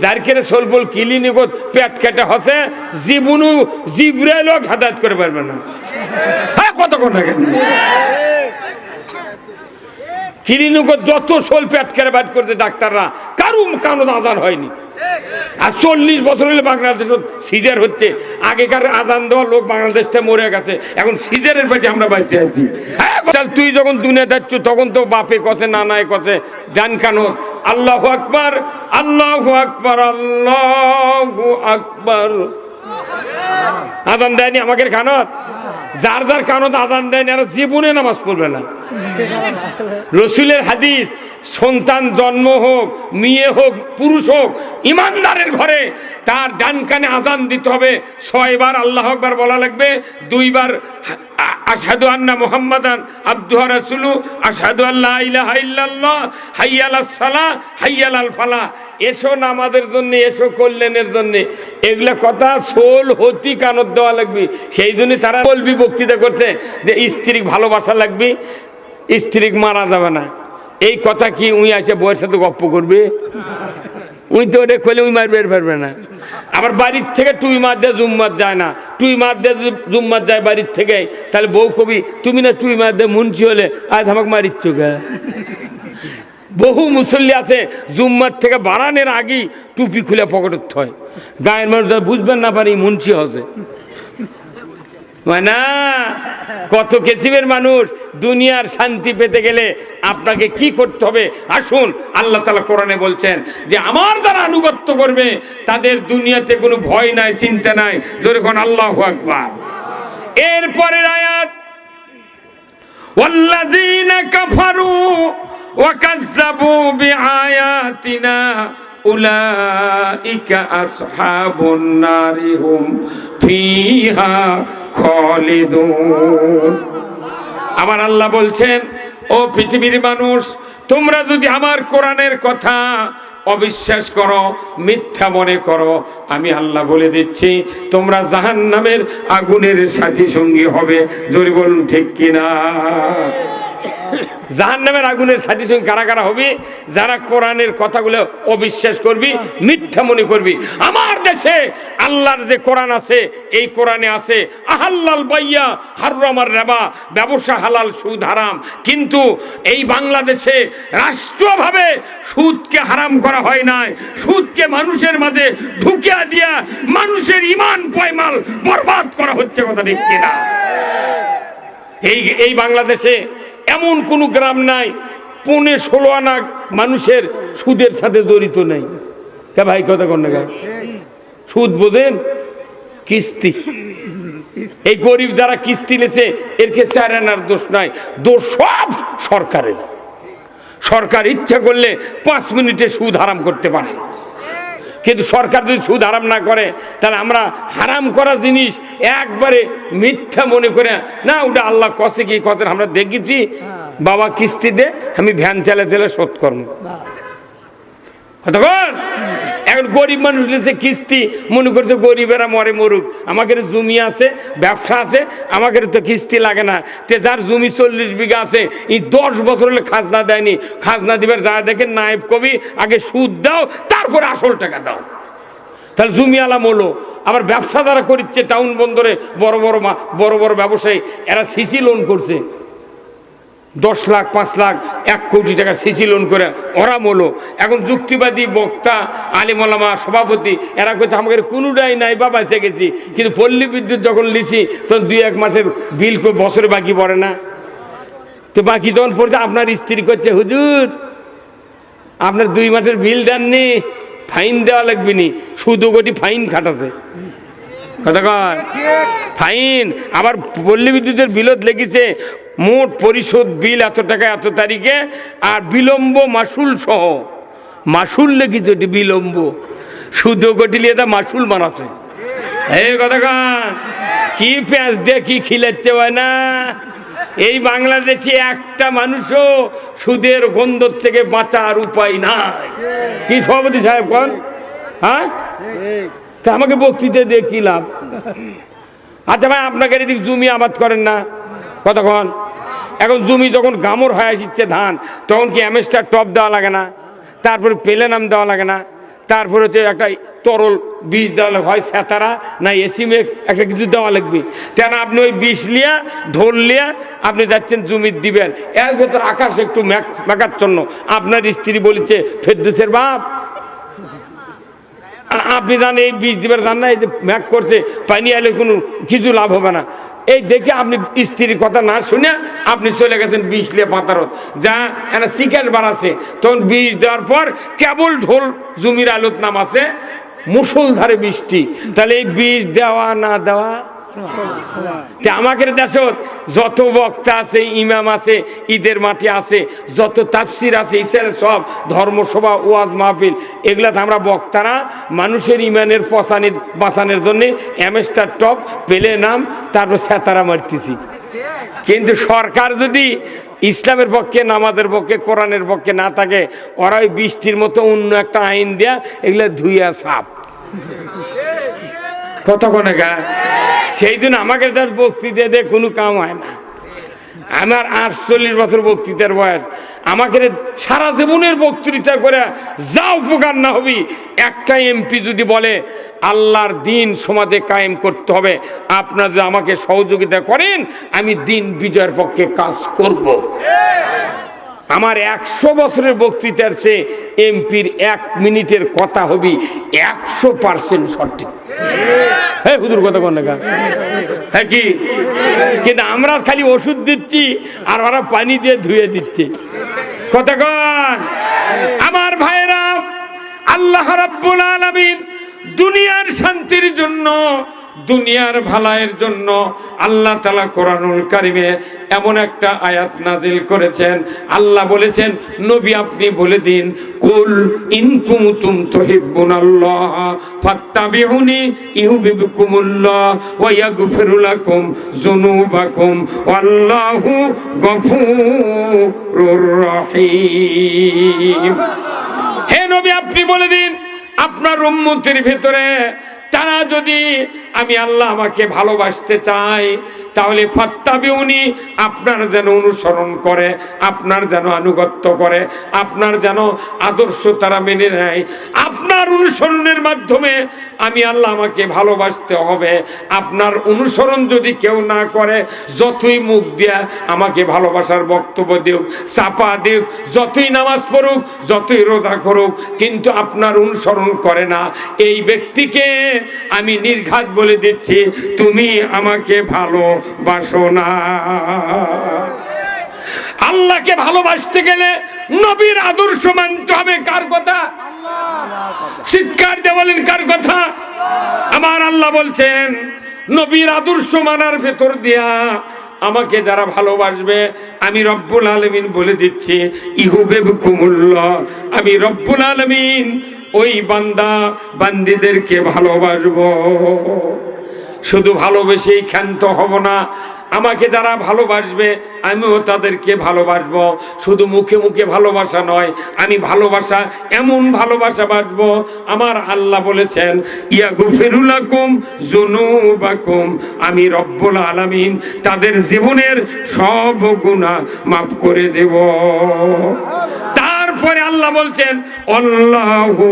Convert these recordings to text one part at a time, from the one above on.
যারকেরে soluble ক্লিনিকত পেট কেটে হসে জীবনু জিব্রাইলও হেদায়েত করে পারবে না। হ্যাঁ কত কথা কেন ক্লিনিকত যত সোল পেট কেটে বাইট করতে ডাক্তাররা কারো কানো আজান হয়নি। আর 40 বছর হলে বাংলাদেশ সিজার হচ্ছে। আগেকার আজান দেওয়া লোক বাংলাদেশটা মরে গেছে, এখন সিজারের পেটে আমরা বেঁচে আছি। তুই যখন দুনিয়া যাচ্ছ তখন তো বাপে কছে নানায় কছে ডান কানো আল্লাহু আকবার আল্লাহু আকবার আল্লাহু আকবার। আজান দেয়নি আমাদের কানত, যার যার কানত আজান দেয়নি আর জীবনে নামাজ পড়বে না। রসুলের হাদিস, সন্তান জন্ম হোক, মেয়ে হোক, পুরুষ হোক, ইমানদারের ঘরে তার ডান কানে আজান দিতে হবে। 6 বার আল্লাহু আকবার বলা লাগবে, 2 বার আশহাদু আন্না মুহাম্মাদান আবদুহু ওয়া রাসূলুহু, আশহাদু আল্লা ইলাহা ইল্লাল্লাহ, হাইয়া আলাস সালাহ, হাইয়া আলাল ফালাহ। এসো নামাজের জন্য, এসো কল্যাণের জন্য। এগুলা কথা সোল হতি কানত দেওয়া লাগবে। সেই জন্য তারা বলবি বক্তৃতা করছে যে স্ত্রী ভালোবাসা লাগবে, স্ত্রী মারা যাবে না। এই কথা কি উই আসে বউয়ের সাথে গপ্প করবে? উই তো ওটা করলে উই মার বের পারবে না। আবার বাড়ির থেকে টুই মার দিয়ে জুম্মাত যায় না, টুই মার দিয়ে জুম্মাত যায় বাড়ির থেকে। তাহলে বউ কবি তুমি না টুই মার দিয়ে মুন্সি হলে আজ আমাকে মারিচ্ছ কে? বহু মুসল্লি আছে জুম্মার থেকে বাড়ানোর আগেই টুপি খুলে পকেটত হয়। গায়ের মানুষ বুঝবেন না পারি মুন্সি হচ্ছে না। কত কিসিমের মানুষ। দুনিয়ার শান্তি পেতে গেলে আপনাকে কি করতে হবে? আসুন, আল্লাহ তাআলা কোরআনে বলছেন যে আমার যারা আনুগত্য করবে তাদের দুনিয়াতে কোনো ভয় নাই, চিন্তা নাই। জোরে কোন আল্লাহু আকবার। এরপরের আয়াত, ওয়াল্লাযীনা কাফারু ওয়া কাযযাবু বিআয়াতিনা উলাইকা আসহাবুন নারি হুম ফিহা খালিদুন। আমার আল্লাহ বলছেন, ও পৃথিবীর মানুষ, তোমরা যদি আমার কোরআনের কথা অবিশ্বাস করো, মিথ্যা মনে করো, আমি আল্লাহ বলে দিচ্ছি তোমরা জাহান্নামের আগুনের সাথী সঙ্গী হবে। জোরে বলুন ঠিক কিনা? জাহান্নামের আগুনের সাথী সঙ্গী কারা কারা হবে? যারা কোরআনের কথাগুলো অবিশ্বাস করবি, মিথ্যা মনে করবি। আমার দেশে আল্লাহর যে কোরআন আছে, এই কোরআনে আছে আহাল্লাল বাইয়া হারামার রিবা, ব্যবসা হালাল সুদ হারাম। কিন্তু এই বাংলাদেশে রাষ্ট্রভাবে সুদকে হারাম করা হয় নাই। সুদকে মানুষের মাঝে ঢুকিয়ে দিয়া মানুষের ঈমান পয়মাল বরবাদ করা হচ্ছে। কথা ঠিক কিনা? এই বাংলাদেশে এমন কোন গ্রাম নাই 15-16 আনা মানুষের সুদের সাথে জড়িত নাই। কে ভাই কথা কোন না? সুদ বোঝেন? কিস্তি। এই গরিব যারা কিস্তি নেছে এরকে 4 আনার দোষ নাই, দোষ সব সরকারের। সরকার ইচ্ছা করলে 5 মিনিটে সুদ হারাম করতে পারে। কিন্তু সরকার যদি সুদ হারাম না করে তাহলে আমরা হারাম করা জিনিস একবারে মিথ্যা মনে করে না, ওটা আল্লাহ কষে কি কথা আমরা দেখেছি। বাবা কিস্তি দে, আমি ভ্যান চালাতে শোধ করবো। এখন গরিব মানুষ নিয়েছে কিস্তি, মনে করছে গরিবেরা মরে মরুক, আমাদের জমি আছে, ব্যবসা আছে, আমাদের তো কিস্তি লাগে না। তে যার জমি 40 বিঘা আছে, এই 10 বছর হলে খাজনা দেয়নি, খাজনা দিবার যা দেখেন নায়েব কবি আগে সুদ দাও তারপরে আসল টাকা দাও। তাহলে জমি আলাম হলো। আবার ব্যবসা যারা করছে টাউন বন্দরে বড় বড় ব্যবসায়ী, এরা সিসি লোন করছে 10 লাখ 5 লাখ 1 কোটি টাকা সিসি লোন করে ওরা মলো। এখন যুক্তিবাদী বক্তা, আলিম ওলামা, সভাপতি এরা কইছে আমাদের কোনোটাই নাই বাবা গেছি। কিন্তু পল্লী বিদ্যুৎ যখন লিছি তখন 2-1 মাসের বিল বছরে বাকি পড়ে না। তো বাকি যখন পড়ছে আপনার স্ত্রী করছে, হুজুর আপনার 2 মাসের বিল দেননি, ফাইন দেওয়া লাগবে নি। শুধু কোটি ফাইন খাটাছে। কথা কয় ফাইন। আবার পল্লী বিদ্যুতের বিলত লেগেছে মোট পরিশোধ বিল এত টাকা এত তারিখে, আর বিলম্ব মাসুল সহ মাসুল লেগেছে। ওটি বিলম্ব শুধু কোটি লিয়ে তা মাসুল বানাচ্ছে। এই কথা কান কি পেঁয়াজ দিয়ে কি খিলাচ্ছে হয় না। এই বাংলাদেশে একটা মানুষও সুদের গন্ধ থেকে বাঁচার উপায় নাই। কি সভাপতি সাহেব কোন? হ্যাঁ, তা আমাকে বক্তৃতা দিয়ে কি লাভ? আচ্ছা ভাই, আপনাকে এদিক জমি আবাদ করেন না কতক্ষণ? এখন জমি যখন গামর হয়ে আসছে ধান, তখন কি অ্যামেস্টার টপ দেওয়া লাগে না? তারপরে পেলে নাম দেওয়া লাগে না? তারপরে হচ্ছে একটা তরল বীজ দেওয়া হয়, সেতারা না এসিমেক্স একটা কিছু দেওয়া লাগবে। কেন আপনি ওই বিষ লিয়া ঢোল লিয়া আপনি যাচ্ছেন জমির দিবেন, এর ভেতর আকাশ একটু মেঘার জন্য আপনার স্ত্রী বলেছে ফেরদৌসের বাপ আপনি জানেন এই বীজ দিবেন, জান না এই যে ম্যাক করছে পানি এলে কোনো কিছু লাভ হবে না। এই দেখে আপনি স্ত্রীর কথা না শুনে আপনি চলে গেছেন বিষ লিয়ে পাতারত, যা একটা শিকার বাড়াচ্ছে। তখন বিষ দেওয়ার পর কেবল ঢোল জমির আলোত নামাছে, মুষলধারে বৃষ্টি। তাহলে এই বীজ দেওয়া না দেওয়া, আমাদের দেশত যত বক্তা আছে, ইমাম আছে, ঈদের মাঠে আছে, যত তাফসির আছে, ইসলামের সব ধর্মসভা, ওয়াজ মাহফিল, এগুলাতে আমরা বক্তারা মানুষের ইমানের বাঁচানোর জন্য অ্যামেস্টার টপ পেলে নাম তারপর সেতারা মারতেছি। কিন্তু সরকার যদি ইসলামের পক্ষে, নামাজের পক্ষে, কোরআনের পক্ষে না থাকে, ওরা ওই বৃষ্টির মতো অন্য একটা আইন দেয়া এগুলা ধুইয়া সাপ কতক্ষণে গা। সেই জন্য আমাকে তার বক্তৃতা দিয়ে কোনো কাম হয় না। আমার 48 বছর বক্তৃতার বয়স, আমাকে সারা জীবনের বক্তৃতা করে যা উপকার না হবি, একটা এমপি যদি বলে আল্লাহর দিন সমাজে কায়েম করতে হবে, আপনারা যদি আমাকে সহযোগিতা করেন আমি দিন বিজয়ের পক্ষে কাজ করব। আমার 100 বছরের বক্তৃতার চেয়ে এমপির 1 মিনিটের কথা হবি 100% সঠিক। হ্যাঁ হুজুর কথা কোন না, হ্যাঁ কি? কিন্তু আমরা খালি ওষুধ দিচ্ছি আর ওরা পানি দিয়ে ধুয়ে দিচ্ছে। কতক্ষণ আমার ভাইরা, আল্লাহ রাব্বুল আলামিন দুনিয়ার শান্তির জন্য, দুনিয়ার ভালাইয়ের জন্য আল্লাহ তাআলা কোরআনুল কারিমে এমন একটা আয়াত নাজিল করেছেন। আল্লাহ বলেছেন, নবী আপনি বলে দিন, কুল ইন কুনতুম তুহিব্বুনাল্লাহ ফাত্তাবিউনি ইউহিব্বুকুমুল্লাহ ওয়া ইয়াগফিরু লাকুম যুনুবাকুম ওয়াল্লাহু গফুরুর রহিম। হে নবী আপনি বলে দিন, আপনার উম্মতের ভিতরে তারা যদি আমি আল্লাহ আমাকে ভালোবাসতে চাই, তাহলে ফাত্তাবিউনি আপনার যেন অনুসরণ করে, আপনার যেন আনুগত্য করে, আপনার যেন আদর্শ তারা মেনে নেয়। আপনার অনুসরণের মাধ্যমে আমি আল্লাহ আমাকে ভালোবাসতে হবে। আপনার অনুসরণ যদি কেউ না করে, যতই মুখ দিয়া আমাকে ভালোবাসার বক্তব্য দিক, চাপা দিক, যতই নামাজ পড়ুক, যতই রোজা করুক, কিন্তু আপনার অনুসরণ করে না, এই ব্যক্তিকে আমি নির্ঘাত বলে দিচ্ছি, তুমি আমাকে ভালোবাসো না। আল্লাহকে ভালোবাসতে গেলে নবীর আদর্শ মানতে হবে। কার কথা? চিৎকার দিয়ে বলেন, কার কথা? আমার আল্লাহ বলছেন, নবীর আদর্শ মানার ভেতর দিয়া আমাকে যারা ভালোবাসবে, আমি রব্বুল আলামিন বলে দিচ্ছি, ইউহিব্বুকুমুল্লাহ, আমি রব্বুল আলামিন ওই বান্দা বান্দীদেরকে ভালোবাসবো। শুধু ভালোবেসেই ক্ষান্ত হব না, আমাকে যারা ভালোবাসবে আমিও তাদেরকে ভালোবাসবো। শুধু মুখে মুখে ভালোবাসা নয়, আমি ভালোবাসা এমন ভালোবাসা বাসবো, আমার আল্লাহ বলেছেন, ইয়াগফিরু লাকুম যুনুবাকুম, আমি রব্বুল আলামিন তাদের জীবনের সব গুনাহ মাফ করে দেব। তারপরে আল্লাহ বলছেন, আল্লাহু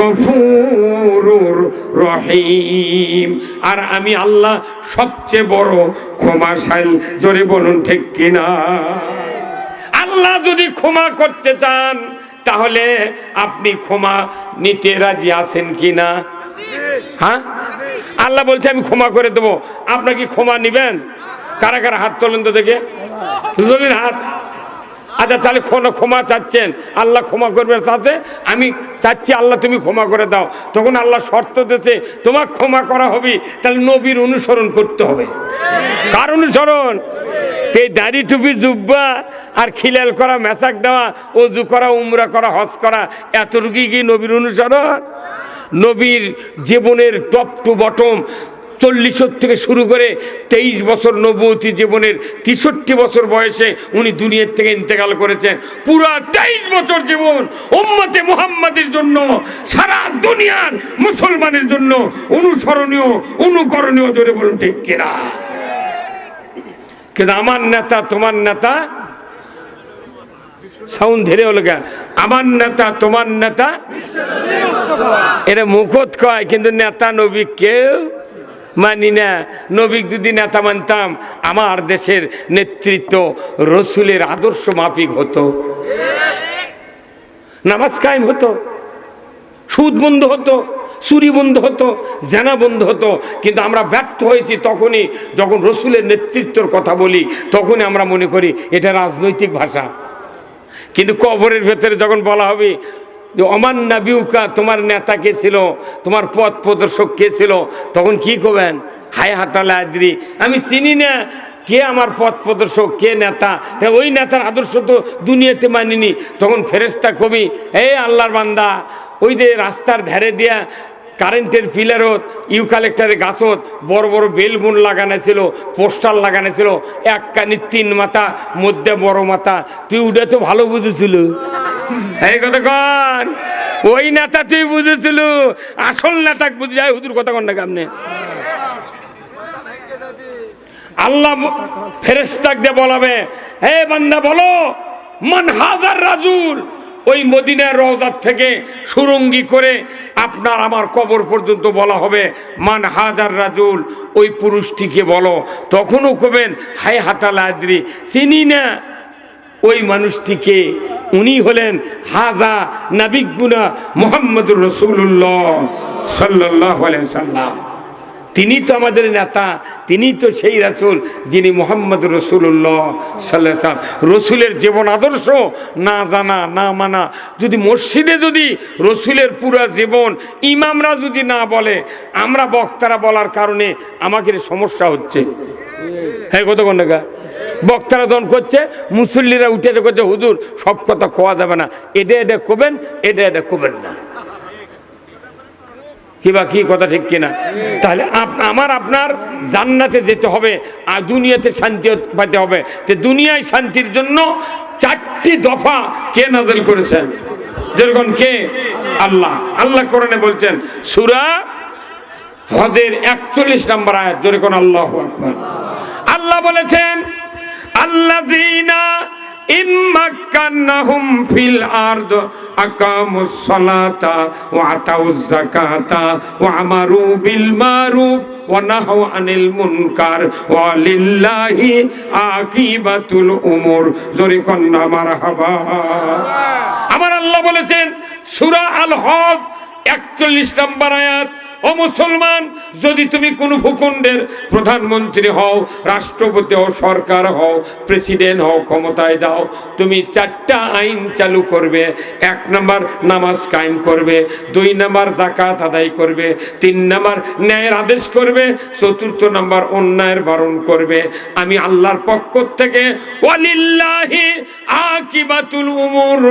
গফুরুর রহিম, আর আমি আল্লাহ সবচেয়ে বড় ক্ষমাশীল। জোরে বলুন ঠিক কিনা? আল্লাহ যদি ক্ষমা করতে চান, তাহলে আপনি ক্ষমা নিতে রাজি আছেন কিনা? হ্যাঁ, আল্লাহ বলছে আমি ক্ষমা করে দেবো, আপনাকে ক্ষমা নিবেন? কারা কারা হাত তোলেন তো দেখে, তুলেন হাত। আচ্ছা, তাহলে ক্ষমা চাচ্ছেন, আল্লাহ ক্ষমা করবে চাচ্ছে, আমি চাচ্ছি আল্লাহ তুমি ক্ষমা করে দাও। তখন আল্লাহ শর্ত দিয়েছে, তোমার ক্ষমা করা হবে, তাহলে নবীর অনুসরণ করতে হবে। কার অনুসরণ? এই দাড়ি টুপি জুব্বা আর খিলাল করা, মেসাক দেওয়া, ওযু করা, উমরা করা, হজ করা, এতটুকুই কি নবীর অনুসরণ? নবীর জীবনের টপ টু বটম 40 থেকে শুরু করে 23 বছর নবুয়তি জীবনের 63 বছর বয়সে উনি দুনিয়ার থেকে ইন্তেকাল করেছেন। পুরো 23 বছর জীবন উম্মতে মুহাম্মাদের জন্য, সারা দুনিয়ার মুসলমানের জন্য অনুসরণীয়, অনুকরণীয়। জোরে বলুন ঠিক কিনা? কিন্তু আমার নেতা, তোমার নেতা সাউন্ড ধরে হলো গা, আমার নেতা তোমার নেতা, এরা মুখত কয় কিন্তু নেতা নবী কেউ মানি না। নবী যদি নেতা মানতাম আমার দেশের নেতৃত্ব রসুলের আদর্শ মাফিক হতো, নামাজ কায়েম হতো, সুদ বন্ধ হতো, চুরি বন্ধ হতো, জেনা বন্ধ হতো। কিন্তু আমরা ব্যর্থ হয়েছি তখনই যখন রসুলের নেতৃত্বের কথা বলি, তখনই আমরা মনে করি এটা রাজনৈতিক ভাষা। কিন্তু কবরের ভেতরে যখন বলা হবে যে অমান নাবিউকা, তোমার নেতা কে ছিল, তোমার পথ প্রদর্শক কে ছিল, তখন কি করবেন? হায় হাতালা আদ্রি, আমি চিনি না কে আমার পথ প্রদর্শক, কে নেতা, তাই ওই নেতার আদর্শ তো দুনিয়াতে মানিনি। তখন ফেরেশতা কবি, এই আল্লাহর বান্দা, ওই যে রাস্তার ধারে দিয়া কারেন্টের পিলারত, ইউকালেক্টারের গাছত বড় বড় বেলবুন লাগানো ছিল, পোস্টার লাগানো ছিল, এক কানি তিন মাথা, মধ্যে বড় মাথা, তুই উঠে তো ভালো বুঝেছিল এই কথা কন, ওই নেতা তুই বুঝেছিল, আসল নেতা বুঝে যায় হুজুর কথা কন না কেমনে। আল্লাহ ফেরেশতাকে দিয়ে বলাবে, হে বান্দা বলো মান হাজার রাজুল, ওই মদিনার রওজার থেকে সুরঙ্গি করে আপনার আমার কবর পর্যন্ত বলা হবে মান হাজার রাজুল, ওই পুরুষটিকে বলো। তখনও কবেন হায় হাতাল আদ্রি, চিনি না ওই মানুষটিকে, উনি হলেন হাজা নাবিগুনা মুহাম্মদুর রাসূলুল্লাহ সাল্লাল্লাহু আলাইহি সাল্লাম। তিনি তো আমাদের নেতা, তিনি তো সেই রাসূল যিনি মুহাম্মদুর রাসূলুল্লাহ সাল্লাল্লাহু আলাইহি সাল্লাম। রসুলের জীবন আদর্শ না জানা না মানা, যদি মসজিদে যদি রসুলের পুরা জীবন ইমামরা যদি না বলে, আমরা বক্তারা বলার কারণে আমাদের সমস্যা হচ্ছে। হ্যাঁ কতক্ষণ টাকা বক্তারা দন করছে, মুসল্লিরা উঠে করছে হুজুর সব কথা কোয়া যাবে না, এটা এটা কবেন, এটা এটা কবেন না, কিবা কি কথা ঠিক কিনা? তাহলে আমার আপনার জান্নাতে যেতে হবে আর দুনিয়াতে শান্তি পাইতে হবে। তো দুনিয়ায় শান্তির জন্য 4টি দফা কে নাযিল করেছেন? যেরকম কে? আল্লাহ। আল্লাহ কোরআনে বলছেন সূরা হজের 41 নম্বর আয়াত, যেরকম আল্লাহু আকবার। আল্লাহ বলেছেন আল্লাযীনা ইম্মাক্কান্নাহুম ফিল আরদ আকামুস সালাতা ওয়া আতাউজ যাকাতা ওয়া আমারু বিল মারুফ ওয়া নাহাউ আনিল মুনকার ওয়া লিল্লাহি আকিবাতুল উমুর। জোরে কন্না মারহাবা। আমার আল্লাহ বলেছেন সূরা আল হজ 41 নম্বর আয়াত, ও মুসলমান, যদি তুমি কোন ভূখণ্ডের প্রধানমন্ত্রী হও, রাষ্ট্রপতি হও, সরকার হও, প্রেসিডেন্ট হও, ক্ষমতায় দাও, তুমি 4টা আইন চালু করবে। 1 নম্বর নামাজ কায়েম করবে, 2 নম্বর যাকাত আদায় করবে, 3 নম্বর ন্যায়ের আদেশ করবে, 4র্থ নম্বর অন্যায়ের বারণ করবে। আমি আল্লাহর পক্ষ থেকে ওয়ালিল্লাহি আকিবাতুল উমুর,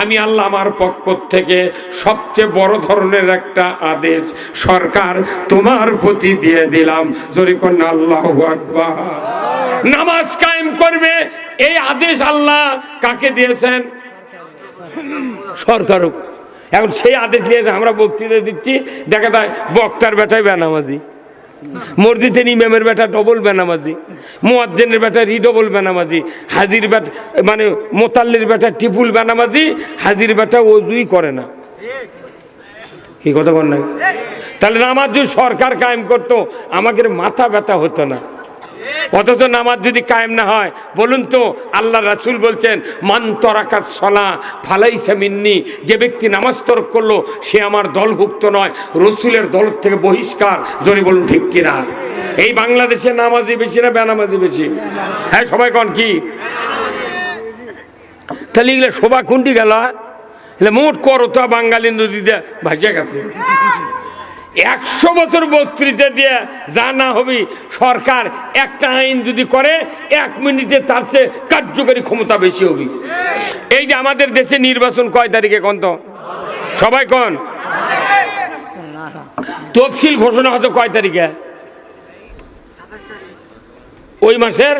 আমি আল্লাহ আমার পক্ষ থেকে সবচেয়ে বড় ধরনের একটা আদেশ সরকার তোমার প্রতি দিয়ে দিলাম। জোরে কোন আল্লাহু আকবার। নামাজ কায়েম করবে, এই আদেশ আল্লাহ কাকে দিয়েছেন? সরকার। এখন সেই আদেশ দিয়েছে, আমরা বক্তৃতা দিচ্ছি, দেখা যায় বক্তার বেটায় বেনামাজি, মসজিদের ইমামের বেটা ডবল বেনামাজি, মুয়াজ্জিনের বেটা রিডবল বেনামাজি, হাজির বেটা মানে মোতাল্লির বেটা টিপুল বেনামাজি, হাজির বেটা ওযুই করে না। কি কথা বল না? তাহলে নামাজ যদি সরকার কায়েম করতো আমাদের মাথা ব্যথা হতো না। অথচ নামাজ যদি কায়েম না হয়, বলুন তো আল্লাহ রাসূল বলছেন মান তারাকাস সালাহ ফালাইসা মিন্নি, যে ব্যক্তি নামাজ তরক করলো সে আমার দলভুক্ত নয়, রসুলের দল থেকে বহিষ্কার। জোরে বলুন ঠিক কিনা? এই বাংলাদেশে নামাজি বেশি না বেনামাজি বেশি? হ্যাঁ সবাই কোন কি? তাহলে এগুলো শোভা কোনটি গেল? মোট করতো বাঙালি নদীতে ভাসিয়া গেছে। 100 বছর বক্তৃতা দিয়ে যা না হবে, সরকার একটা আইন যদি করে 1 মিনিটে তার চেয়ে কার্যকরী ক্ষমতা বেশি হবে। এই যে আমাদের দেশে নির্বাচন কয় তারিখে কোন তো সবাই কোন? তফসিল ঘোষণা হতো কয় তারিখে? ওই মাসের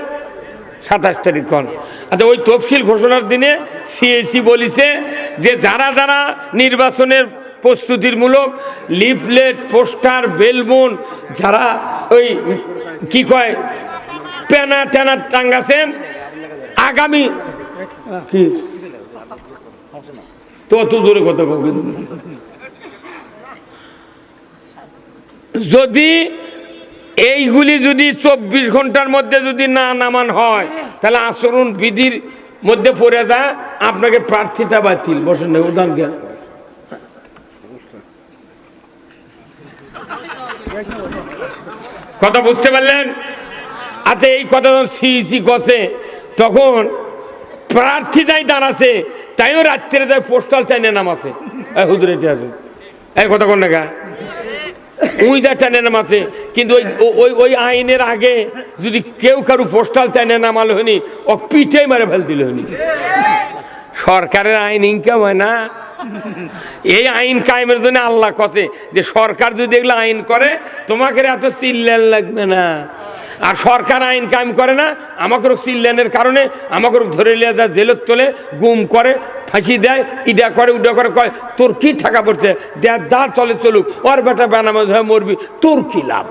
27 তারিখ কোন? আচ্ছা, ওই তফসিল ঘোষণার দিনে সিএসি বলিছে যে যারা যারা নির্বাচনের প্রস্তুতিমূলক লিফলেট, পোস্টার, বেলবুন, যারা ওই কি কয় পেনা টেনা টাঙ্গাছেন, আগামী কি তো অত জোরে কথা বলবে? যদি এইগুলি যদি 24 ঘন্টার মধ্যে যদি না নামান হয়, তাহলে আচরণ বিধির মধ্যে পড়ে যায়, আপনাকে প্রার্থিতা বাতিল। বসেন না, উদাহরণ জ্ঞান কথা বুঝতে পারলেন? আচ্ছা, এই কথা যখন সিইসি কষে, তখন প্রার্থিতাই দাঁড়াছে, তাইও রাত্রে তাই পোস্টাল টাইনে নামাছে। হুজুর এটা আছে এই কথা কোন না, উইটা টাইনে নামাছে। কিন্তু ওই আইনের আগে যদি কেউ কারু পোস্টাল টাইনে নামালো হয়নি, ও পিঠে মারে ফেল দিল হয়নি। সরকারের আইন ইনকাম হয় না। এই আইন কায়েমের জন্য আল্লাহ কসে যে সরকার যদি এগুলো আইন করে, তোমাকে এত চিল্লান লাগবে না। আর সরকার আইন কায়েম করে না, আমাকে চিল্লানের কারণে আমাকে ধরে নিয়ে যায়, জেলত তোলে, গুম করে, ফাঁসি দেয়, ইডা করে উডা করে, কয় তোর কি টাকা পড়ছে, দেড় দাঁড় চলে চলুক, ওর বেটা বেনামাজ হয়ে মরবি, তোর কি লাভ?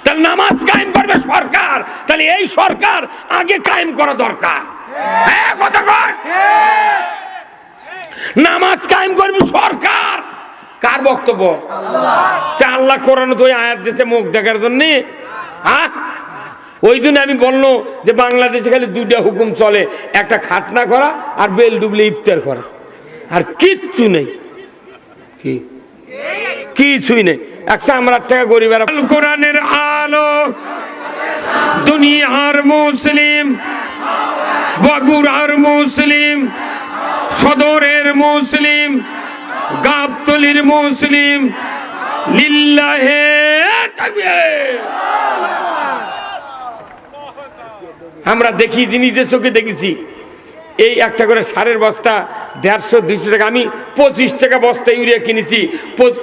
তাহলে নামাজ কায়েম করবে সরকার, তাহলে এই সরকার আগে কায়েম করা দরকার। নামাজ কায়েম করবে সরকার। কার বক্তব্য? আল্লাহ কোরআন তো আয়াত দিয়েছে মুখ দেখার জন্য। ওই জন্য আমি বললো যে বাংলাদেশে খালি দুইটা হুকুম চলে, একটা খাতনা করা আর বেল ডুবলে ইফতার করা, আর কিচ্ছু নেই। কি কিছুই নেই। 100 টাকা গরিবেরা। কোরআনের আলো দুনিয়ার মুসলিম, বগুড়ার মুসলিম, সদরের মুসলিম, গাবতলির মুসলিম, লিল্লাহে তাকবীর। আমরা দেখি, নিজের চোখে দেখেছি, এই একটা করে সারের বস্তা 150-200 টাকা। আমি 25 টাকা বস্তা ইউরিয়া কিনেছি।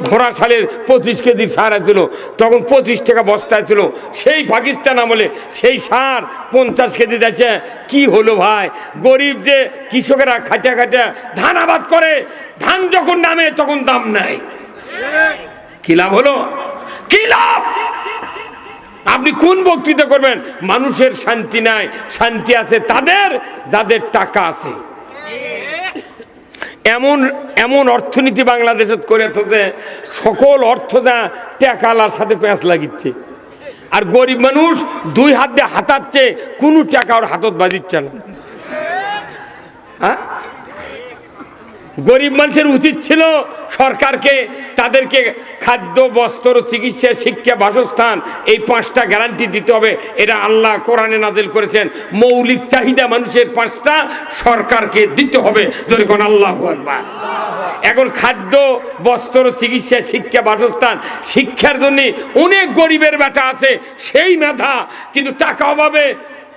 ঘোড়া সালের 25 কেজি সার ছিল, তখন 25 টাকা বস্তা ছিল। সেই পাকিস্তান আমলে সেই সার 50 কেজি দিচ্ছে। কি হলো ভাই? গরিব যে কৃষকেরা খাটা খাটা ধান আবাদ করে, ধান যখন নামে তখন দাম নাই। কি লাভ হলো? কি লাভ? আপনি কোন বক্তৃতা করবেন? মানুষের শান্তি নাই, শান্তি আছে তাদের যাদের টাকা আছে। এমন এমন অর্থনীতি বাংলাদেশে করে যে সকল অর্থটা টাকালার সাথে পেঁচ লাগিচ্ছে, আর গরিব মানুষ 2 হাত দিয়ে হাতাচ্ছে, কোনো টাকা ওর হাতত বাজিচ্ছে না। গরিব মানুষের উচিত ছিল সরকারকে তাদেরকে খাদ্য, বস্ত্র, চিকিৎসা, শিক্ষা, বাসস্থান, এই 5টা গ্যারান্টি দিতে হবে। এটা আল্লাহ কোরআনে নাজিল করেছেন। মৌলিক চাহিদা মানুষের 5টা সরকারকে দিতে হবে। যখন আল্লাহু আকবার। এখন খাদ্য, বস্ত্র, চিকিৎসা, শিক্ষা, বাসস্থান, শিক্ষার জন্য অনেক গরিবের বেটা আছে, সেই মেধা, কিন্তু টাকা অভাবে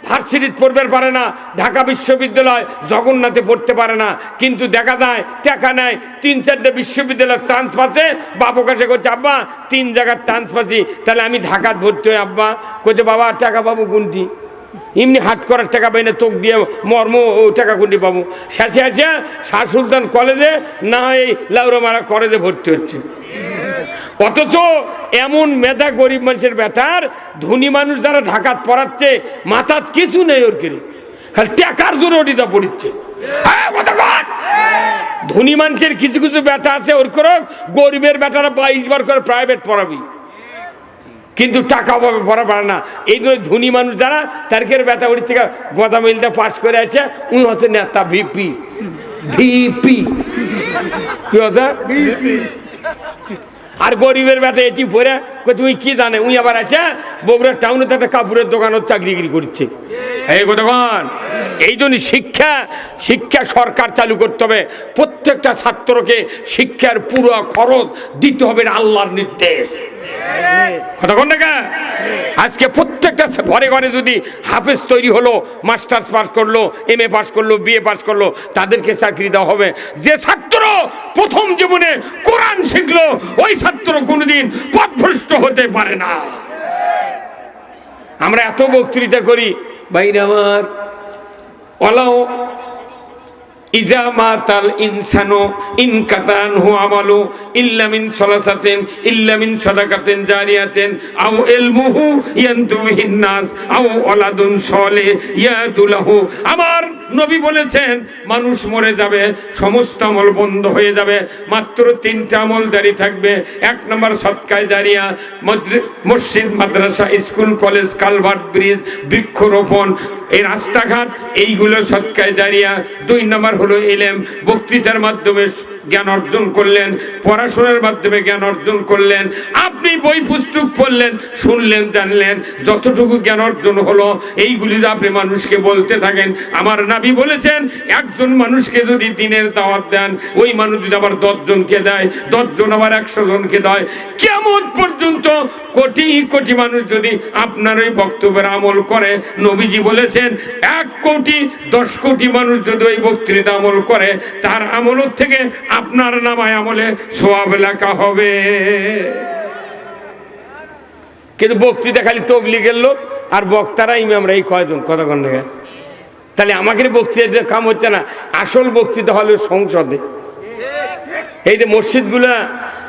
ভার্সিটিতে পড়তে পারে না, ঢাকা বিশ্ববিদ্যালয় জগন্নাথে পড়তে পারে না। কিন্তু দেখা যায় টাকা নেয়, 3-4টে বিশ্ববিদ্যালয়ের চান্স পাচ্ছে। বাপু কাছে করছে, আব্বা 3 জায়গার চান্স পাচ্ছি, তাহলে আমি ঢাকাত ভর্তি হই। আব্বা করছে, বাবা টাকা পাবো কোনটি? এমনি হাট করার টাকা পাই না, তোক দিয়ে মর্ম ও টাকা কোনটি পাবো? শেষে আছে শাহ সুলতান কলেজে, না এই লাউরামারা কলেজে ভর্তি হচ্ছে। অথচ এমন মেধা গরিব মানুষের বেটার, ধনী মানুষ যারা ঢাকাত পড়াচ্ছে, মাথাত কিছু নেই ওর, করে খালি টাকার জোরে ওটিটা পড়িচ্ছে। ধনী মানুষের কিছু কিছু বেটা আছে ওর করে, গরিবের বেটারা 22 বার করে প্রাইভেট পড়াবি, কিন্তু টাকা অভাবে পড়া পারে না। এই জন্য ধনী মানুষ যারা, তারকের বেটা ওর থেকে গদা মিলটা পাস করে আছে, উনি হচ্ছে নেতা, ভিপি। ভিপি কি হচ্ছে? আর গরিবের বেটা এটি পড়ে, তুমি কি জানে, উনি আবার আছে বগুড়া টাউনে একটা কাপড়ের দোকানত চাকরিগিরি করছে। এই কতক্ষণ? এই জন্য শিক্ষা সরকার চালু করতে হবে। প্রত্যেকটা ছাত্রকে শিক্ষার পুরো খরচ দিতে হবে, আল্লাহর নির্দেশ। কতক্ষণ টাকা? আজকে প্রত্যেকটা ঘরে ঘরে যদি হাফেজ তৈরি হলো, মাস্টার্স পাস করলো, MA পাস করলো, BA পাস করলো, তাদেরকে চাকরি দেওয়া হবে। যে ছাত্র প্রথম জীবনে কোরআন শিখলো, ওই ছাত্র কোনোদিন পথভ্রষ্ট হতে পারে না। আমরা এত বক্তৃতা করি, ভাইরা আমার, ওলাও ইজা মাতাল ইনসানু ইনকাতানহু আমালু ইল্লা মিন সালাসাতিন ইল্লা মিন সাদাকাতিন জারিয়াতিন আও ইলমুহু ইয়ানতুবিহিন নাস আও ওয়ালাদুন সালিহ ইয়াদুলাহু। আমার নবী বলেছেন মানুষ মরে যাবে, সমস্ত আমল বন্ধ হয়ে যাবে, মাত্র তিনটা আমল জারি থাকবে। এক নম্বর সদকায়ে জারিয়া, মসজিদ, মাদ্রাসা, স্কুল, কলেজ, কালভার্ট, ব্রিজ, বৃক্ষরোপণ, এই রাস্তাঘাট, এইগুলো সদকায়ে জারিয়া। দুই নম্বর হলো ইলম, বক্তৃতার মাধ্যমে জ্ঞান অর্জন করলেন, পড়াশোনার মাধ্যমে জ্ঞান অর্জন করলেন, আপনি বই পুস্তক পড়লেন, শুনলেন, জানলেন, যতটুকু জ্ঞান অর্জন হলো এইগুলি আপনি মানুষকে বলতে থাকেন। আমার নবী বলেছেন একজন মানুষকে যদি দিনের দাওয়াত দেন, ওই মানুষ যদি আবার 10 জনকে দেয়, 10 জন আবার 100 জনকে দেয়, কিয়ামত পর্যন্ত কোটি কোটি মানুষ যদি আপনার ওই বক্তব্যের আমল করে, নবীজি বলেছেন 1 কোটি 10 কোটি মানুষ যদি ওই বক্তৃতা আমল করে, তার আমলের থেকে আপনার নামায় আমলে সওয়াব লেখা হবে। কিন্তু বক্তৃতা খালি তবলিগের লোক আর বক্তারা ইমামরা, এই কয়জন কথা কন না। তাহলে আমাকে বক্তৃতা কাম হচ্ছে না, আসল বক্তৃতা হলো সংসদে। এই যে মসজিদগুলা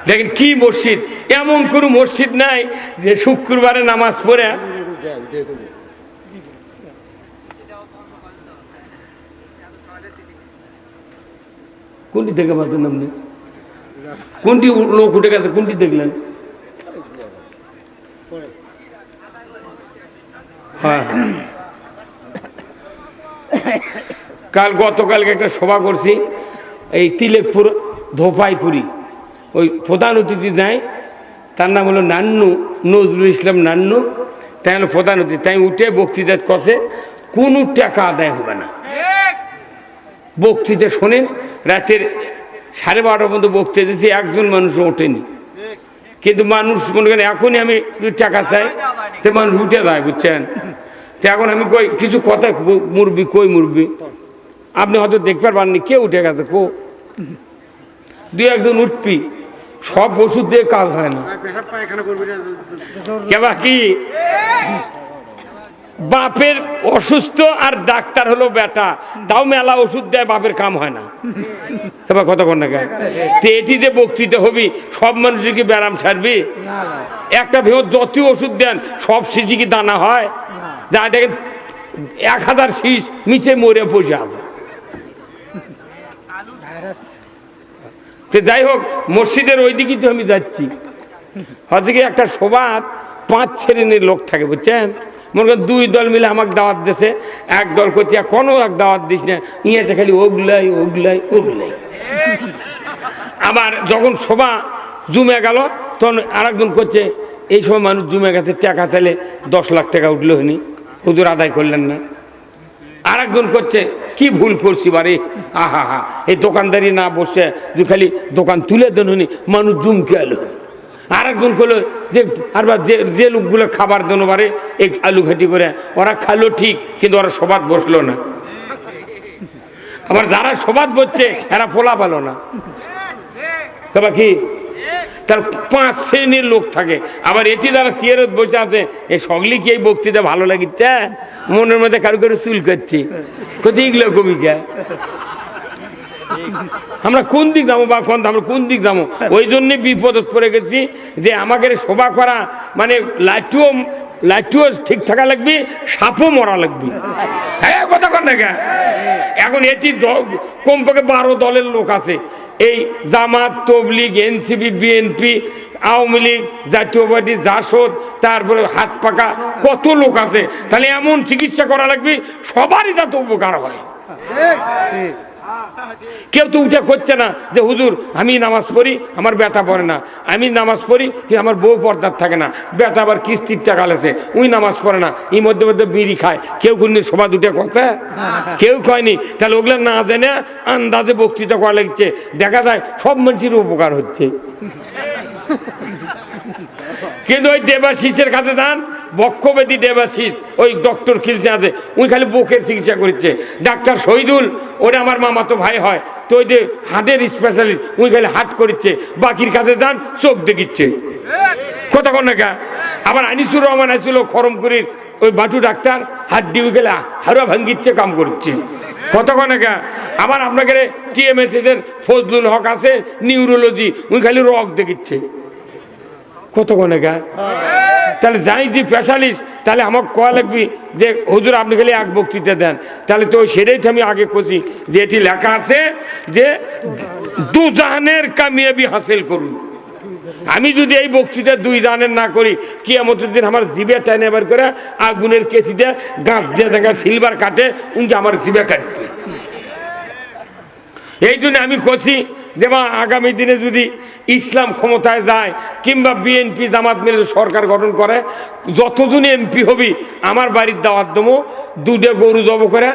দেখেন, কি মসজিদ, এমন কোনো মসজিদ নাই যে শুক্রবারে নামাজ পড়ে কোনটি থেকে পাচ্ছেন আপনি, কোনটি লোক উঠে গেছে, কোনটি দেখলেন? হ্যাঁ, গতকালকে একটা সভা করছি এই তিলেকপুর ধোপাইপুরি, ওই প্রধান অতিথি দেয়, তার নাম হলো নান্নু, নজরুল ইসলাম নান্নু। তাই হলো প্রধান অতিথি, তাই উঠে বক্তৃতা করছে, কোনো টাকা আদায় হবে না। বক্তৃতা শোনেন, রাতের 12:30 পর্যন্ত বক্তৃতা দিচ্ছি, একজন মানুষ ওঠেনি। কিন্তু মানুষ মনে করেন এখনই আমি টাকা চাই, তো মানুষ উঠে যায়, বুঝছেন? তো এখন আমি কই কিছু কথা, মুরবি কই মুরবি, আপনি হয়তো দেখতে পারবেননি, কে উঠে গেছে, কো 2-1 জন উঠবি, সব ওষুধ দিয়ে কাজ হয় না। কেবা কি বাপের অসুস্থ আর ডাক্তার হলো বেটা, তাও মেলা ওষুধ দেয়, বাপের কাম হয় না। এবার কথা কন না কেন? তো এটি যে বক্তৃতা হবি, সব মানুষের কি ব্যারাম ছাড়বি? একটা ভেবে যত ওষুধ দেন, সব শিশি কি দানা হয়? যা দেখেন 1000 শীষ নিচে মরে পয়সা আছে। যাই হোক, মসজিদের ওই দিকেই তো আমি যাচ্ছি। হয়তো কি একটা সভাত 5 শ্রেণীর লোক থাকে, বুঝছেন? মনে করেন 2 দল মিলে আমাকে দাওয়াত দিয়েছে, এক দল করছে কোনো এক দাওয়াত দিস না, ইয়েছে খালি ওগলাই ওগলাই ওগলাই। আবার যখন সভা জমে গেল, তখন আরেকজন করছে এই সময় মানুষ জমে গেছে, টাকা চাইলে 10 লাখ টাকা উঠলো হয়নি, হুজুর আদায় করলেন না। আরেকজন করছে কি ভুল করছি বারে, আহা হা, এই দোকানদারি না বসে যে খালি দোকান তুলে দেন হনি, মানুষ জুমকে এলো। আরেকজন করলো যে আর যে লোকগুলো খাবার দেন বারে এই আলু ঘাটি করে, ওরা খালো ঠিক, কিন্তু ওরা সবাদ বসলো না। আবার যারা সবাদ বসছে এরা পোলা পালো না। তবে কি তার 5 শ্রেণীর লোক থাকে। আবার এটি যারা চেয়ারত বসে আছে, এই সকলে কি এই বক্তৃতা ভালো লাগিচ্ছে? মনের মধ্যে কারো কারো চুল করছে, কোথায় এগুলো কবিকা, আমরা কোন দিক যাবো বা আমরা কোন দিক যাবো? ওই জন্য বিপদ পড়ে গেছি যে আমাকে সভা করা মানে লাইটও ঠিক থাকা লাগবে, সাপও মরা লাগবে। হ্যাঁ, কথা কর না কেন? এখন এটি কমপক্ষে 12 দলের লোক আছে, এই জামাত, তবলিগ, এনসিপি, বিএনপি, আওয়ামী লীগ, জাতীয়বাদী, জাসদ, তারপরে হাত পাকা কত লোক আছে। তাহলে এমন চিকিৎসা করা লাগবে সবারই যাতে উপকার হয়। কেউ তো উঠে করছে না যে হুজুর আমি নামাজ পড়ি, আমার বেটা পড়ে না, আমি নামাজ পড়ি কিন্তু আমার বউ পর্দার থাকে না, বেটা আবার কিস্তির টাকা লেছে, ওই নামাজ পড়ে না, এই মধ্যে মধ্যে বিড়ি খায়। কেউ কোনদিন সভা দুটে কথা কেউ কয়নি। তাহলে ওগুলো না জেনে আন্দাজে বক্তৃতা করা লাগছে, দেখা যায় সব মানুষের উপকার হচ্ছে। কিন্তু ওই দেবাশিসের কাছে যান, বক্ষবেদী দেবাশিস, ওই ডক্টর খিলসে আছে, ওই খালি বুকের চিকিৎসা করছে। ডাক্তার শহীদুল, ওরা আমার মামাতো ভাই হয়, তো ওই যে হার্টের স্পেশালিস্ট, ওই খালি হার্ট করছে। বাকির কাছে যান, চোখ দেখিচ্ছে। কথা কন না কা? আবার আনিসুর রহমান আসছিল খরমপুরির, ওই বাটু ডাক্তার, হাত দিয়ে ওই গেলে হাড়া ভাঙ্গিচ্ছে, কাম করছে। কতক্ষণ একা আবার আপনাকে টিএমএসএস এর ফজলুল হক আছে নিউরোলজি, উনি খালি রক দেখিচ্ছে কতক্ষণ একা। তাহলে যাই যে স্পেশালিস্ট, তাহলে আমাকে কয়া লাগবি যে হুজুর আপনি খালি এক বক্তৃতা দেন, তাহলে তো সেটাই তো আমি আগে করছি যে এটি লেখা আছে যে দু জাহানের কামিয়াবি হাসিল করুন। আমি যদি এই বক্তৃতা 2 জাহানের না করি, কিয়ামতের দিন আমার জিভে টেনে বের করে আগুনের কেসিতে গাছ দিয়ে দেখা সিলভার কাটে, উনকে আমার জিভে কাটবে। এই জন্য আমি করছি যে মা আগামী দিনে যদি ইসলাম ক্ষমতায় যায় কিংবা বিএনপি জামাত মিলে সরকার গঠন করে, যতজন এমপি হবি আমার বাড়ির দাওয়াত দেবো, 2টা গরু জব করে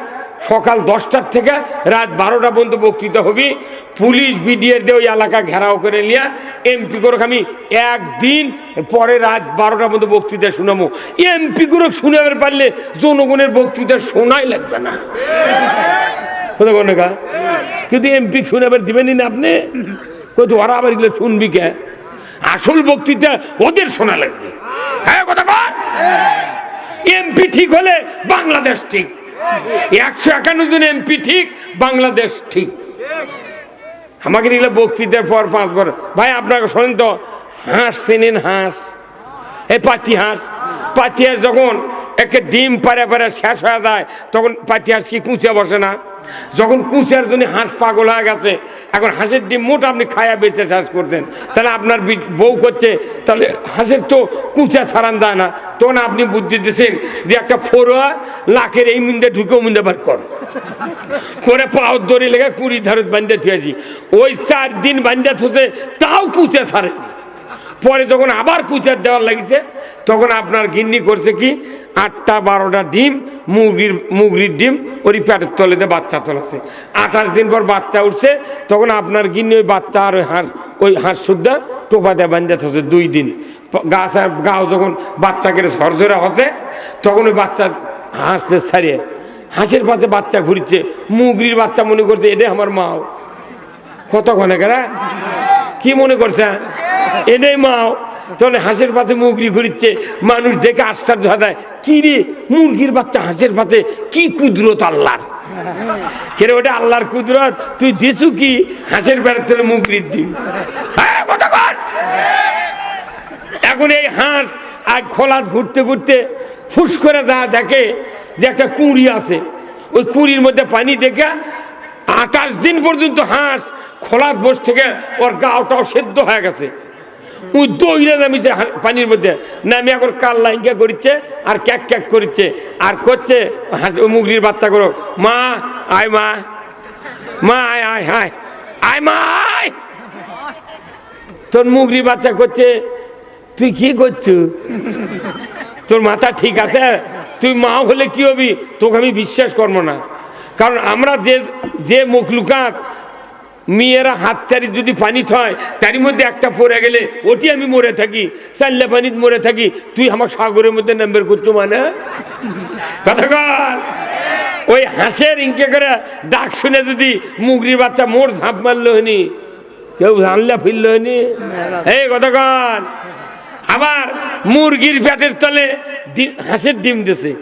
সকাল 10টার থেকে রাত 12টা পর্যন্ত বক্তৃতা হবি। পুলিশ বিডিআর দিয়ে ওই এলাকা ঘেরাও করে নিয়ে এমপি করে আমি একদিন পরে রাত 12টা পর্যন্ত বক্তৃতা শুনাবো। এমপি করে শুনাবার পারলে জনগণের বক্তৃতা শোনাই লাগবে না। কিন্তু এমপি শুনাবার দিবেনই না আপনি, কোথাও ওরা আবার এগুলো শুনবি কে? আসল বক্তৃতা ওদের শোনা লাগবে। হ্যাঁ কথা বল। এমপি ঠিক হলে বাংলাদেশ ঠিক, 151 জন এমপি ঠিক, বাংলাদেশ ঠিক। আমাকে এগুলো বক্তৃতার পর 5 বার ভাই আপনাকে শোনেন তো, হাঁস চেনেন? হাঁস, এই পাতি হাঁস, পাতি হাঁস যখন একে ডিম পারে পারে শেষ হয়ে যায় তখন পাতি হাঁস কি কুঁচে বসে না? যখন কুঁচার জন্য হাঁস পাগল হয়ে গেছে, এখন হাঁসের ডিম মোট আপনি খায়া বেঁচে শেষ করতেন, তাহলে আপনার বউ করছে, তাহলে হাঁসের তো কুঁচা ছাড়ান যায় না, তখন আপনি বুদ্ধি দিচ্ছেন যে একটা ফোরোয়া লাখের এই মিন্দে ঢুকে মিন্দে বার কর করে পাও দড়ি লেগে 20 ধারত বান্ধে থুয়েছি। ওই 4 দিন বান্ধে থুতে তাও কুঁচা ছাড়ে। পরে যখন আবার কুচার দেওয়ার লাগিছে তখন আপনার গিন্নি করছে কি 8টা 12টা ডিম, মুগরির ডিম ওই পেটের তলেতে বাচ্চা তোলাছে। 28 দিন পর বাচ্চা উঠছে, তখন আপনার গিন্নি ওই বাচ্চা আর ওই হাঁস সুদ্ধা টোপাতে বান্ধে থাকছে 2 দিন। গাও যখন বাচ্চাকে সরজরা হচ্ছে তখন ওই বাচ্চা হাঁসদের ছাড়িয়ে হাঁসের পাশে বাচ্চা ঘুরছে, মুগরির বাচ্চা মনে করছে এটা আমার মাও। কতক্ষণে কেরা কি মনে করছে এটাই মাও, তাহলে হাঁসের পাতে মুগরি ঘুরিচ্ছে। মানুষ দেখে আশ্চর্য হয়, কি রে মুরগির বাচ্চা হাঁসের পাতে, কি কুদরত আল্লাহর। কেরে ওটা আল্লাহর কুদরত, তুই দিছু কি হাঁসের বেড়ার থেকে মুগরির ডিম। এখন এই হাঁস আর খোলাত ঘুরতে ঘুরতে ফুস করে যা দেখে যে একটা কুঁড়ি আছে, ওই কুঁড়ির মধ্যে পানি দেখে 28 দিন পর্যন্ত হাঁস খোলাত বস থেকে ওর গাওটাও সেদ্ধ হয়ে গেছে। ওই দইরা নামিছে পানির মধ্যে, নামি এখন কাল্লা ইঙ্গা করিচ্ছে আর ক্যাক ক্যাক করিচ্ছে আর করছে মুগরির বাচ্চা করো, মা আয়, মা মা আয় আয় আয় আয় মা আয়। তোর মুগরির বাচ্চা করছে তুই কি করছু, তোর মাথা ঠিক আছে? তুই মা হলে কি হবি, তোকে আমি বিশ্বাস করবো না। কারণ আমরা যে মুখলুকাত মেয়েরা হাত চারি যদি পানি থয় তারই মধ্যে একটা পড়ে গেলে ওটি আমি মরে থাকি, চাল্লা পানিতে মরে থাকি, তুই আমার সাগরের মধ্যে নাম্বার করছো মানে কথা কর। ওই হাঁসের ইনকে করে ডাক শুনে যদি মুগরির বাচ্চা মোর ঝাঁপ মারলো হয়নি, কেউ জানলে ফিরল হয়নি, এই কথা কর। আবার মুরগির পেটের তলে হাঁসের ডিম দিছে,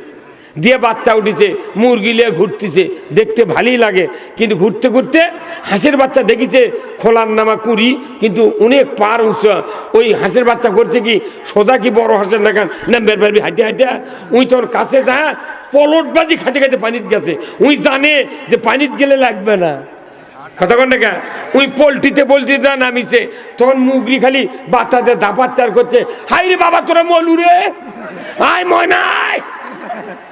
দিয়ে বাচ্চা উঠেছে, মুরগি লিয়ে ঘুরতেছে, দেখতে ভালোই লাগে। কিন্তু ঘুরতে ঘুরতে হাঁসের বাচ্চা দেখিছে খোলার নামা কুড়ি, কিন্তু অনেক পার উঁচু। ওই হাঁসের বাচ্চা করছে কি সোজা কি বড় হাঁসের দেখান নাম্বার পারবি হাঁটে হাঁটে, উই তোর কাছে যা পলটবাজি খাতে খাতে পানিতে গেছে। উই জানে যে পানিতে গেলে লাগবে না, কতক্ষণ দেখা ওই পোলট্রিতে নামিছে, তখন মুগরি খালি বাচ্চাদের দাপাচ্চার করছে, হাই রে বাবা তোরা মলু রে, আয় ময়নায়।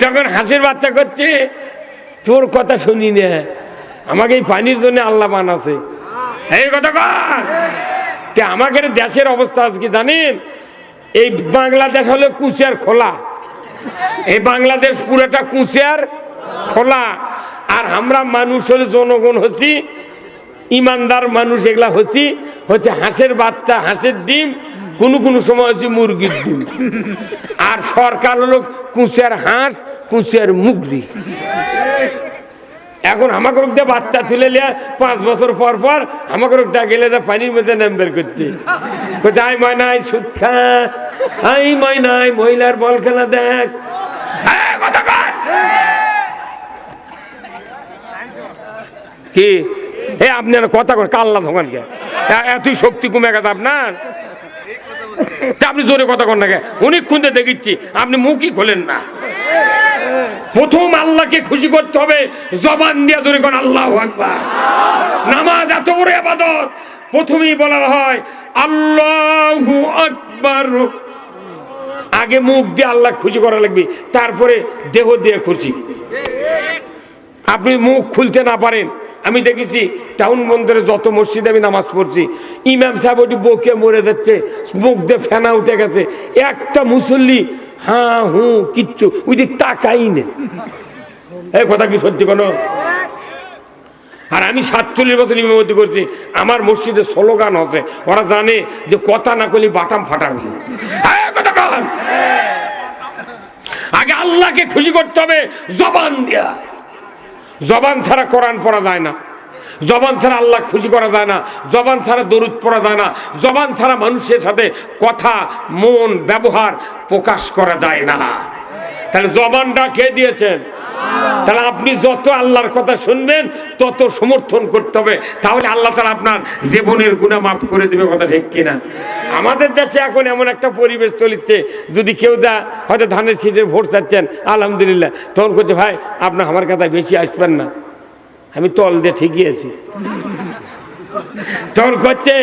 তখন হাঁসের বাচ্চা করছে তোর কথা শুনি না, আমাকে এই পানির জন্য আল্লাহ বানাছে, এই কথা কর। আমাদের দেশের অবস্থা কি জানেন, এই বাংলাদেশ হলো কুচিয়ার খোলা, এই বাংলাদেশ পুরোটা কুচিয়ার খোলা। আর আমরা মানুষ হলে জনগণ হচ্ছি ইমানদার মানুষ, এগুলা হচ্ছে হাঁসের বাচ্চা, হাঁসের ডিম, কোনো সময় হচ্ছে মুরগির ডিম। আর সরকার হলো কুচিয়ার হাঁস, কুচিয়ার মুগরি। এখন আমাকে বাচ্চা তুলে লিয়া 5 বছর পর পর আমাকে গেলে পানির মধ্যে নাম্বার করছে, কোথায় ময়নাই সুদ খা, আই ময়নাই মহিলার বল খেলা দেখ। কি এ আপনি কথা কন কাল্লা ধোকান কে এতই শক্তি কমে গেছে আপনার তা আপনি জোরে কথা কন না কে অনেকক্ষণ দেখিচ্ছি আপনি মুখই খোলেন না প্রথম আল্লাহকে খুশি করতে হবে জবান দিয়ে জোরে কোন আল্লাহু আকবার নামাজ এত বড় ইবাদত প্রথমেই বলা হয় আল্লাহু আকবার আগে মুখ দিয়ে আল্লাহ খুশি করা লাগবে তারপরে দেহ দিয়ে খুশি আপনি মুখ খুলতে না পারেন আমি দেখেছি টাউন বন্দরে যত মসজিদে আমি নামাজ পড়ছি ইমাম সাহেব ওটি বকে মরে যাচ্ছে মুখ দিয়ে ফেনা উঠে গেছে একটা মুসল্লি হ্যাঁ হু কিচ্ছু ওই দিক তাকাই নে এই কথা কি সত্যি কোনো আর আমি 47 বছর ইমামতি করছি আমার মসজিদে স্লোগান হচ্ছে ওরা জানে যে কথা না করলে বাটাম ফাটাবে কথা কন আগে আল্লাহকে খুশি করতে হবে জবান দিয়া জবান ছাড়া কোরআন পড়া যায় না জবান ছাড়া আল্লাহ খুশি করা যায় না জবান ছাড়া দরুদ পড়া যায় না জবান ছাড়া মানুষের সাথে কথা মন ব্যবহার প্রকাশ করা যায় না তাহলে জবানটা কে দিয়েছেন তাহলে আপনি যত আল্লাহর কথা শুনবেন তত সমর্থন করতে হবে তাহলে আল্লাহ তাআলা আপনার জীবনের গুনাহ মাফ করে দেবে কথা ঠিক কিনা আমাদের দেশে এখন এমন একটা পরিবেশ চলছে যদি কেউ হয়তো ধানের শীষের ভোট চাচ্ছেন আলহামদুলিল্লাহ তখন করছে ভাই আপনার আমার কথা বেশি আসবেন না আমি তল দিয়ে ঠিকই আছি তখন করছে